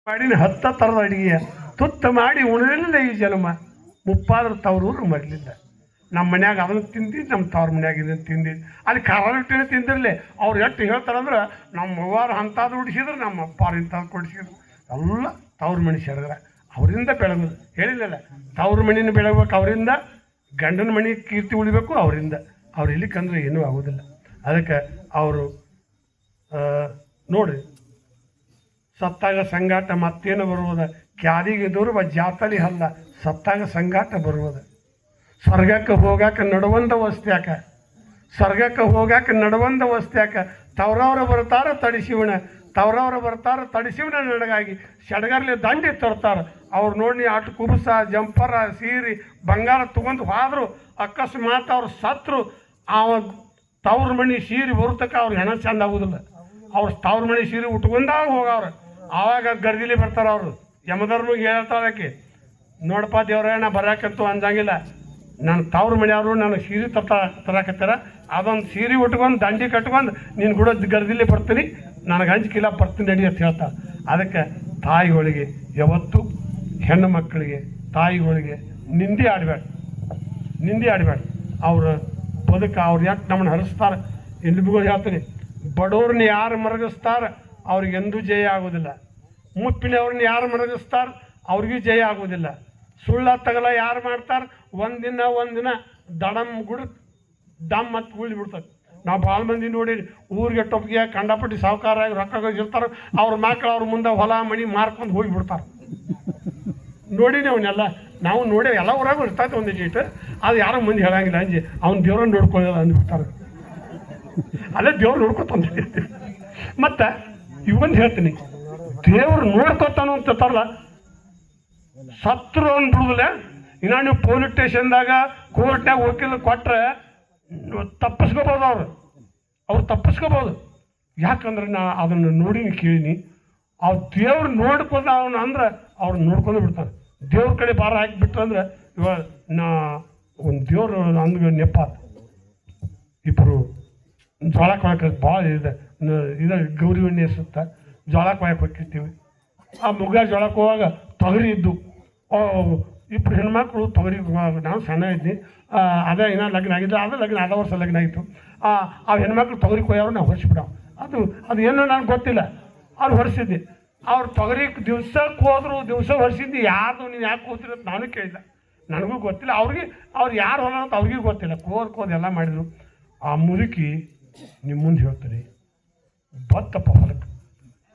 ಮಾಡಿನ 10 ಥರದ ಅಡಿಗೆ ತುತ್ತ ಮಾಡಿ ಉಣಲಿಲ್ಲ ಈ ಜನ್ಮ ಮುಪ್ಪಾದ್ರೂ ತವ್ರೂರು ಮರಲಿಲ್ಲ. ನಮ್ಮ ಮನ್ಯಾಗ ಅದನ್ನು ತಿಂದಿದ್ದು, ನಮ್ಮ ತವ್ರ ಮನ್ಯಾಗ ಇದನ್ನು ತಿಂದಿದ್ದು, ಅಲ್ಲಿ ಖಾರ ರೊಟ್ಟಿನೇ ತಿಂದಿರಲಿ. ಅವ್ರು ಎಷ್ಟು ಹೇಳ್ತಾರಂದ್ರೆ ನಮ್ಮ ಅವ್ವಾರು ಅಂಥದ್ದು ಉಡಿಸಿದ್ರು, ನಮ್ಮ ಅಪ್ಪಾರು ಇಂಥದ್ದು ಕೊಡಿಸಿದ್ರು. ಎಲ್ಲ ತವ್ರ ಮನೆ ಸೆರಗ್ರ ಅವರಿಂದ ಬೆಳಗೋದು. ಹೇಳಿಲ್ಲಲ್ಲ, ತವ್ರ ಮಣಿನ ಬೆಳಗ್ಬೇಕು ಅವರಿಂದ, ಗಂಡನ ಮನೆ ಕೀರ್ತಿ ಉಳಿಬೇಕು ಅವರಿಂದ. ಅವ್ರು ಇಲ್ಲಿಕ್ಕಂದ್ರೆ ಏನೂ ಆಗೋದಿಲ್ಲ. ಅದಕ್ಕೆ ಅವರು ನೋಡಿರಿ, ಸತ್ತಾಗ ಸಂಗಾಟ ಮತ್ತೇನು ಬರುವುದು, ಕ್ಯಾದಿಗೆ ದೂರುವ ಜಾತಲಿ ಅಲ್ಲ, ಸತ್ತಾಗ ಸಂಗಾಟ ಬರುವುದು. ಸ್ವರ್ಗಕ್ಕೆ ಹೋಗಾಕ ನಡುವಂದ ವಸ್ತ್ಯಾಕ, ಸ್ವರ್ಗಕ್ಕೆ ಹೋಗಾಕ ನಡುವಂದ ವಸ್ತ್ಯಾಕ, ತವ್ರವ್ರ ಬರ್ತಾರ ತಡಿಸಿವಣ, ತವ್ರವ್ರ ಬರ್ತಾರ ತಡಿಸಿವಣ ನಡಗಾಗಿ, ಸಡಗರ್ಲಿ ದಂಡಿ ತರ್ತಾರೆ. ಅವ್ರು ನೋಡಿ ಅಷ್ಟು ಕುಬಸ ಜಂಪರ ಸೀರೆ ಬಂಗಾರ ತೊಗೊಂಡು ಹೋದ್ರು, ಅಕಸ್ಮಾತ್ ಅವ್ರು ಸತ್ರು, ಅವ ತವ್ರ ಮನೆ ಸೀರೆ ಬರ್ತಕ್ಕ ಅವ್ರು ಹೆಣ ಚಂದ ಆಗೋದಿಲ್ಲ. ಅವ್ರು ತವ್ರ ಮನೆ ಸೀರೆ ಉಟ್ಕೊಂಡಾಗ ಹೋಗವ್ರು, ಆವಾಗ ಗರ್ದಿಲಿ ಬರ್ತಾರೆ. ಅವರು ಯಮಧರ್ಮಿಗೆ ಹೇಳ್ತಾಳಕ್ಕೆ, ನೋಡಪ್ಪ ದೇವ್ರ ನಾ ಬರೋಕಂತೂ ಅಂದಂಗಿಲ್ಲ, ನಾನು ತವ್ರ ಮನೆಯವರು ನನಗೆ ಸೀರೆ ತರಾಕತ್ತಾರ, ಅದೊಂದು ಸೀರೆ ಉಟ್ಕೊಂಡು ದಂಡಿ ಕಟ್ಕೊಂಡು ನೀನು ಕೂಡ ಗರ್ದಿಲಿ ಬರ್ತೀನಿ, ನನಗೆ ಹಂಚಿಕಿಲ್ಲ ಬರ್ತೀನಿ ನಡಿ ಅಂತ ಹೇಳ್ತಾರೆ. ಅದಕ್ಕೆ ತಾಯಿಗಳಿಗೆ ಯಾವತ್ತು ಹೆಣ್ಣು ಮಕ್ಕಳಿಗೆ ತಾಯಿಗಳಿಗೆ ನಿಂದೆ ಆಡಬೇಡ, ನಿಂದೆ ಆಡಬೇಡ. ಅವ್ರ ಬದುಕು ಅವ್ರು ಯಾಕೆ ನಮ್ಮನ್ನು ಹರಿಸ್ತಾರೆ. ಎಲ್ಲಿಗೂ ಹೇಳ್ತೀನಿ, ಬಡವ್ರನ್ನ ಯಾರು ಮರಗಿಸ್ತಾರೆ ಅವ್ರಿಗೆಂದೂ ಜಯ ಆಗೋದಿಲ್ಲ. ಮುಪ್ಪಿನವ್ರನ್ನ ಯಾರು ಮರಗಿಸ್ತಾರೆ ಅವ್ರಿಗೂ ಜಯ ಆಗೋದಿಲ್ಲ. ಸುಳ್ಳ ತಗಲ ಯಾರು ಮಾಡ್ತಾರೆ ಒಂದಿನ ದಡಮ್ ಗುಡ್ ಡಮ್ ಮತ್ತು ಉಳ್ಳಿ ಬಿಡ್ತಾರೆ. ನಾವು ಭಾಳ ಮಂದಿ ನೋಡಿ ಊರಿಗೆ ಟೊಪ್ಪಿಗೆ ಕಂಡಪಟ್ಟಿ ಸಾಹುಕಾರಾಗಿ ರೊಕ್ಕ ಇರ್ತಾರೆ, ಅವ್ರ ಮಕ್ಕಳು ಅವ್ರ ಮುಂದೆ ಹೊಲ ಮಣಿ ಮಾರ್ಕೊಂಡು ಹೋಗಿಬಿಡ್ತಾರೆ. ನೋಡಿನಿ ಅವನ್ನೆಲ್ಲ ನಾವು ನೋಡಿ ಎಲ್ಲ ಊರಾಗೂ ಇರ್ತೈತೆ ಒಂದು ಚೀಟು, ಅದು ಯಾರೋ ಮಂದಿ ಹೇಳಂಗಿಲ್ಲ ಅಂಜಿ ಅವ್ನು ದೇವ್ರನ್ನ ನೋಡ್ಕೊಳ್ಳೋಲ್ಲ ಅಂದ್ಬಿಡ್ತಾರೆ. ಅಲ್ಲೇ ದೇವ್ರು ನೋಡ್ಕೊತಾನೆ. ಮತ್ತು ಇವೊಂದು ಹೇಳ್ತೀನಿ, ದೇವ್ರು ನೋಡ್ಕೊತಾನು ಅಂತಾರಲ್ಲ, ಸತ್ರು ಅಂದ್ಬಿಡುದಿಲ್ಲ. ಇನ್ನು ನೀವು ಪೊಲೀಸ್ ಸ್ಟೇಷನ್ದಾಗ ಕೋರ್ಟ್ನಾಗ ವಕೀಲ ಕೊಟ್ಟರೆ ತಪ್ಪಿಸ್ಕೋಬೋದು, ಅವ್ರು ತಪ್ಪಿಸ್ಕೋಬೋದು. ಯಾಕಂದ್ರೆ ನಾ ಅದನ್ನು ನೋಡಿನಿ ಕೇಳಿನಿ. ಅವ್ರು ದೇವ್ರು ನೋಡ್ಕೊಂಡು ಅವನು ಅಂದ್ರೆ ಅವ್ರು ನೋಡ್ಕೊಂಡು ಬಿಡ್ತಾನೆ. ದೇವ್ರ ಕಡೆ ಭಾರ ಹಾಕಿಬಿಟ್ರೆ ಅಂದ್ರೆ ಇವಾಗ ಒಂದು ದೇವ್ರು ಅಂದ್ಗೆ ನೆಪ ಇಬ್ಬರು ಜೋಳ ಕೊಳಕ್ಕೆ ಭಾಳ ಇದೆ ಗೌರಿ ಎಣ್ಣೆ ಸುತ್ತ ಜೋಳ ಕೊಯಕ್ಕೆ ಹೋಗಿರ್ತೀವಿ. ಆ ಮುಗ್ಗ ಜೋಳಕ್ಕೆ ಹೋಗುವಾಗ ತೊಗರಿ ಇದ್ದು ಇಬ್ಬರು ಹೆಣ್ಮಕ್ಳು ತೊಗರಿ, ನಾವು ಸಣ್ಣ ಇದ್ವಿ, ಅದೇ ಏನೋ ಲಗ್ನ ಆಗಿದ್ದು, ಅದು ಲಗ್ನ ಆದ ವರ್ಷ ಲಗ್ನ ಆಗಿತ್ತು. ಆ ಹೆಣ್ಮಕ್ಳು ತೊಗರಿ ಕೊಯ್ಯವ್ರು ನಾವು ಹೊರಿಸ್ಬಿಡೋ, ಅದು ಏನೋ ನನಗೆ ಗೊತ್ತಿಲ್ಲ, ಅವ್ರು ಹೊರಿಸಿದ್ದೆ. ಅವ್ರು ತೊಗರಿ ದಿವ್ಸಕ್ಕೆ ಹೋದ್ರು, ದಿವಸ ಹೊರಿಸಿದ್ದು. ಯಾರು ನೀವು ಯಾಕೆ ಹೋಗ್ತೀರ ಅಂತ ನಾನು ಕೇಳಿಲ್ಲ, ನನಗೂ ಗೊತ್ತಿಲ್ಲ. ಅವ್ರು ಯಾರು ಹೊಲ ಅಂತ ಅವ್ರಿಗೂ ಗೊತ್ತಿಲ್ಲ. ಕೋದ್ ಎಲ್ಲ ಮಾಡಿದರು. ಆ ಮುದುಕಿ ನಿಮ್ಮ ಮುಂದೆ ಹೇಳ್ತಾರೆ, ಬತ್ತಪ್ಪ ಹೊಲಕ್ಕೆ.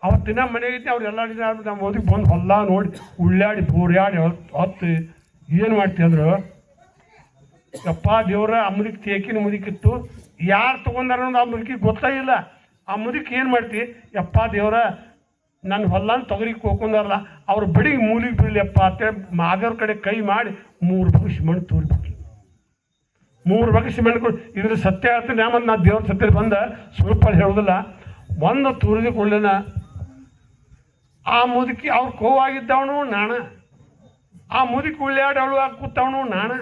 ಅವತ್ತಿನ ಮನೆಗಿದ್ದೆ ಅವ್ರೆಲ್ಲ ನಮ್ಮ ಓದಿಗೆ ಬಂದು ಹೊಲ ನೋಡಿ ಉಳ್ಳಾಡಿ ಬೋರ್ಯಾಡಿ ಹೊತ್ತು ಏನು ಮಾಡ್ತೀವಿ ಅಂದ್ರೆ, ಯಪ್ಪ ದೇವ್ರ ಆ ಮುದುಕಿ ತೇಕಿನ ಮುದುಕಿತ್ತು, ಯಾರು ತೊಗೊಂಡಾರ ಅನ್ನೋದು ಆ ಮುದುಕಿ ಗೊತ್ತಾಗಿಲ್ಲ. ಆ ಮುದುಕಿ ಏನು ಮಾಡ್ತಿ, ಯಪ್ಪ ದೇವ್ರ ನನ್ನ ಹೊಲ್ಲಾನ ತೊಗರಿಗೆ ಹೋಗ್ಕೊಂಡಾರಲ್ಲ, ಅವ್ರ ಬಡಿಗೆ ಮೂಲಿಗೆ ಬೀಳಲಿಯಪ್ಪ ಅಂತೇಳಿ ಮಾದೇವ್ರ ಕಡೆ ಕೈ ಮಾಡಿ 3 ಬಗ್ಸಿ ಮಣ್ಣು ತೂರಿಬಿಟ್ರು. 3 ಬಗ್ಸಿ ಮಣ್ಣು ಕೊಡು. ಇದ್ರ ಸತ್ಯ ಹೇಳ್ತೀನಿ, ಮತ್ತು ನಾ ದೇವ್ರ ಸತ್ಯ ಬಂದ ಸ್ವಲ್ಪ ಹೇಳೋದಿಲ್ಲ. ಒಂದು ತೂರಿದ ಕೊಳ್ಳೇನ ಆ ಮುದುಕಿ ಅವ್ರು ಕೋವಾಗಿದ್ದವನು ನಾಣ, ಆ ಮುದುಕಿ ಉಳ್ಳಾಡಿ ಅವಳು ಕೂತವನು ನಾಣ.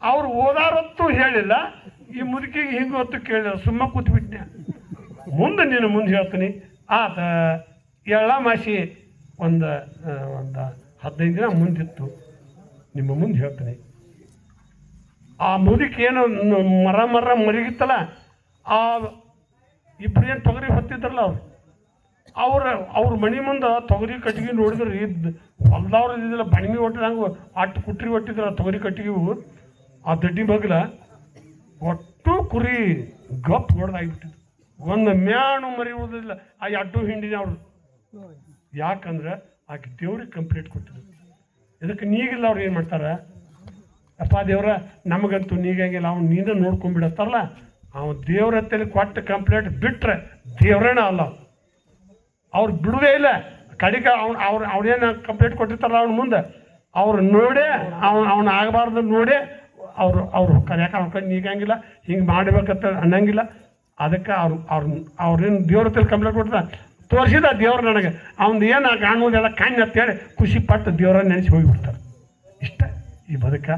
ಅವ್ರು ಓದಾರತ್ತು ಹೇಳಿಲ್ಲ, ಈ ಮುದುಕಿಗೆ ಹಿಂಗೆ ಹೊತ್ತು ಕೇಳಿಲ್ಲ, ಸುಮ್ಮ ಕೂತ್ಬಿಟ್ನೆ. ಮುಂದೆ ನೀನು ಮುಂದೆ ಹೇಳ್ತೀನಿ. ಆತ ಎಳ್ಳ ಮಾಸಿ ಒಂದು 15 ದಿನ ಮುಂದಿತ್ತು. ನಿಮ್ಮ ಮುಂದೆ ಹೇಳ್ತೀನಿ. ಆ ಮುದುಕಿ ಏನು ಮರ ಮರಿಗಿತ್ತಲ್ಲ, ಆ ಇಬ್ಬರು ಏನು ತೊಗರಿ ಹೊತ್ತಿದ್ರಲ್ಲ ಅವ್ರ ಮನೆ ಮುಂದೆ ತೊಗರಿ ಕಟ್ಟಿಗೆ ನೋಡಿದ್ರೆ ಹೊಲ್ದವ್ರು ಇದ್ದಿಲ್ಲ, ಬಣಿಮಿ ಹೊಟ್ಟಿದಂಗೆ ಅಟ್ಟು ಕುಟ್ರಿ ಹೊಟ್ಟಿದ್ರ ತೊಗರಿ ಕಟ್ಟಿಗೆವು. ಆ ದಡ್ಡಿ ಬಗ್ಲ ಒಟ್ಟು ಕುರಿ ಗಪ್ ಹೊಡೆದಾಗಿಬಿಟ್ಟಿದ್ರು. ಒಂದು ಮ್ಯಾಣು ಮರಿ ಉಳಿದಿಲ್ಲ ಆ ಅಡ್ಡು ಹಿಂಡಿನ ಅವರು. ಯಾಕಂದ್ರೆ ಆಕೆ ದೇವ್ರಿಗೆ ಕಂಪ್ಲೇಂಟ್ ಕೊಟ್ಟಿದ್ರು. ಇದಕ್ಕೆ ನೀಗಿಲ್ಲ ಅವ್ರು ಏನು ಮಾಡ್ತಾರೆ, ಅಪ್ಪ ದೇವ್ರ ನಮಗಂತೂ ನೀಗಂಗಿಲ್ಲ, ಅವ್ನು ನೀನು ನೋಡ್ಕೊಂಡ್ಬಿಡತ್ತಾರಲ್ಲ, ಅವನು ದೇವ್ರ ಹತ್ತಲ್ಲಿ ಕೊಟ್ಟ ಕಂಪ್ಲೇಂಟ್ ಬಿಟ್ಟರೆ ದೇವ್ರೇನ ಅಲ್ಲ, ಅವ್ರು ಬಿಡುವುದೇ ಇಲ್ಲ. ಕಡಿಗೆ ಅವ್ರೇನು ಕಂಪ್ಲೇಂಟ್ ಕೊಟ್ಟಿರ್ತಾರಲ್ಲ ಅವ್ನ ಮುಂದೆ ಅವ್ರು ನೋಡೇ ಅವ್ನು ಆಗಬಾರ್ದು ನೋಡೇ ಅವ್ರು ಹೋಗ್ತಾರೆ. ಯಾಕೆ ಅವ್ರ ಕಡೆ ನೀಗಂಗಿಲ್ಲ, ಹಿಂಗೆ ಮಾಡ್ಬೇಕಂತ ಅನ್ನಂಗಿಲ್ಲ. ಅದಕ್ಕೆ ಅವ್ರೇನು ದೇವ್ರ ಹತ್ತಲ್ಲಿ ಕಂಪ್ಲೇಂಟ್ ಕೊಟ್ಟಿದ ತೋರಿಸಿದ ದೇವ್ರು ನನಗೆ ಅವ್ನು ಏನು ಕಾಣುವುದೆಲ್ಲ ಕಣ್ಣು ಅಂತೇಳಿ ಖುಷಿ ಪಟ್ಟು ದೇವ್ರನ್ನ ನೆನೆಸಿ ಹೋಗಿಬಿಡ್ತಾರೆ. ಇಷ್ಟ ಈ ಬದುಕ.